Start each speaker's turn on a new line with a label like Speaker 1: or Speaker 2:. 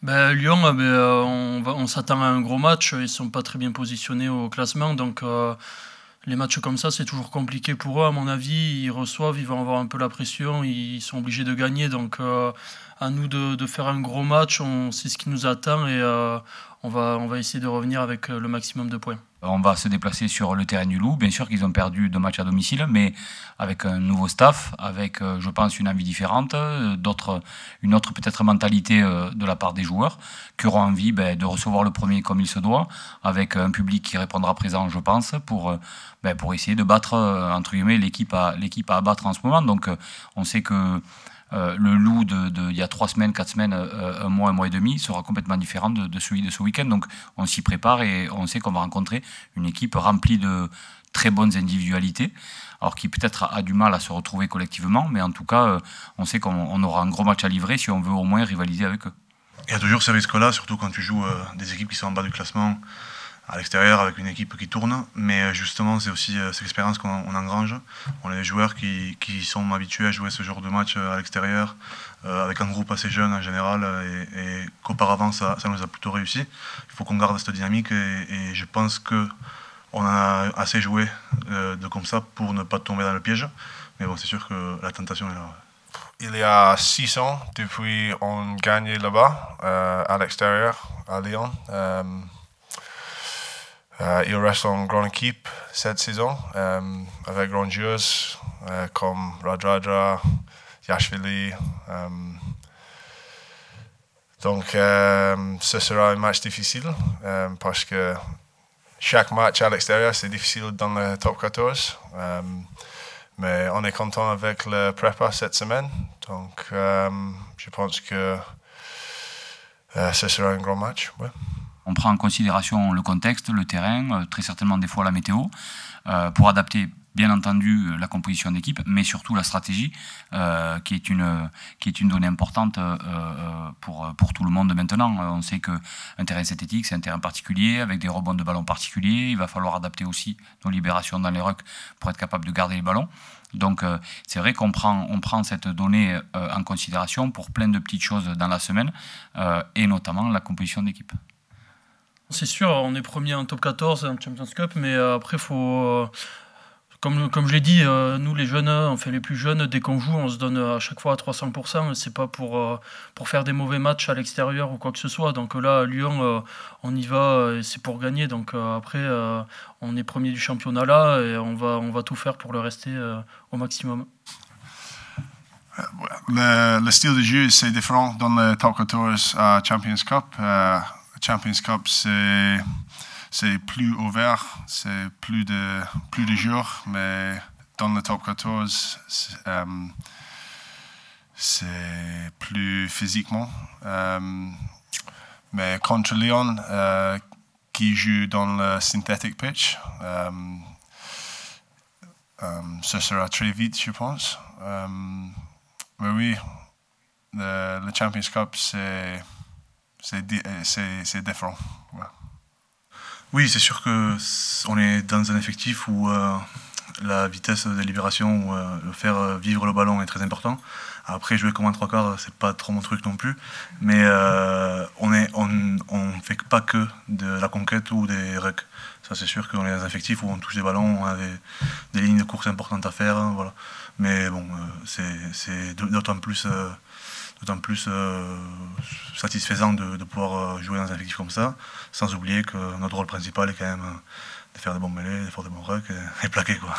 Speaker 1: Lyon, on s'attend à un gros match. Ils sont pas très bien positionnés au classement, donc les matchs comme ça, c'est toujours compliqué pour eux. À mon avis, ils reçoivent, ils vont avoir un peu la pression, ils sont obligés de gagner. Donc à nous de faire un gros match, on sait ce qui nous attend et on va essayer de revenir avec le maximum de points.
Speaker 2: On va se déplacer sur le terrain du Loup. Bien sûr qu'ils ont perdu 2 matchs à domicile, mais avec un nouveau staff, avec, je pense, une envie différente, une autre peut-être mentalité de la part des joueurs, qui auront envie de recevoir le premier comme il se doit, avec un public qui répondra présent, je pense, pour essayer de battre, entre guillemets, l'équipe à abattre en ce moment. Donc on sait que le Loup il y a 3 semaines, 4 semaines, un mois et demi sera complètement différent de celui de ce week-end. Donc on s'y prépare et on sait qu'on va rencontrer une équipe remplie de très bonnes individualités, alors qui peut-être a du mal à se retrouver collectivement, mais en tout cas, on sait qu'on aura un gros match à livrer si on veut au moins rivaliser avec eux.
Speaker 3: Il y a toujours ces risques-là, surtout quand tu joues des équipes qui sont en bas du classement, à l'extérieur avec une équipe qui tourne, mais justement c'est aussi cette expérience qu'on engrange. On est des joueurs qui sont habitués à jouer ce genre de match à l'extérieur, avec un groupe assez jeune en général, et qu'auparavant ça nous a plutôt réussi. Il faut qu'on garde cette dynamique et je pense qu'on en a assez joué de comme ça pour ne pas tomber dans le piège, mais bon, c'est sûr que la tentation est là.
Speaker 4: Il y a 6 ans depuis on gagne là-bas, à l'extérieur, à Lyon. Il reste en grande équipe cette saison, avec grands joueurs comme Radradra, Yashvili. Donc ce sera un match difficile parce que chaque match à l'extérieur c'est difficile dans le top 14. Mais on est content avec le prépa cette semaine. Donc je pense que ce sera un grand match. Ouais.
Speaker 2: On prend en considération le contexte, le terrain, très certainement des fois la météo, pour adapter bien entendu la composition d'équipe, mais surtout la stratégie, qui est une donnée importante pour tout le monde maintenant. On sait qu'un terrain synthétique, c'est un terrain particulier, avec des rebonds de ballon particuliers. Il va falloir adapter aussi nos libérations dans les rucks pour être capable de garder les ballons. Donc c'est vrai qu'on prend cette donnée en considération pour plein de petites choses dans la semaine, et notamment la composition d'équipe.
Speaker 1: C'est sûr, on est premier en top 14 en Champions Cup, mais après, faut, comme je l'ai dit, nous les jeunes, enfin les plus jeunes, dès qu'on joue, on se donne à chaque fois à 300%. C'est pas pour faire des mauvais matchs à l'extérieur ou quoi que ce soit. Donc là, à Lyon, on y va, et c'est pour gagner. Donc après, on est premier du championnat là, et on va tout faire pour le rester au maximum.
Speaker 5: Le style de jeu, c'est différent dans le top 14 à Champions Cup. Champions Cup, c'est plus ouvert, c'est plus de joueurs, mais dans le top 14, c'est plus physiquement. Mais contre Lyon, qui joue dans le synthetic pitch, ce sera très vite, je pense. Mais oui, le Champions Cup, c'est différent. Ouais.
Speaker 3: Oui, c'est sûr qu'on est dans un effectif où la vitesse de libération, ou faire vivre le ballon est très important. Après, jouer comme un 3/4, c'est pas trop mon truc non plus. Mais on fait pas que de la conquête ou des rucks. Ça, c'est sûr qu'on est dans un effectif où on touche des ballons, on a des lignes de course importantes à faire. Voilà. Mais bon, c'est d'autant plus satisfaisant de pouvoir jouer dans un effectif comme ça, sans oublier que notre rôle principal est quand même de faire des bons mêlées, de faire des bons rucks et plaquer, quoi.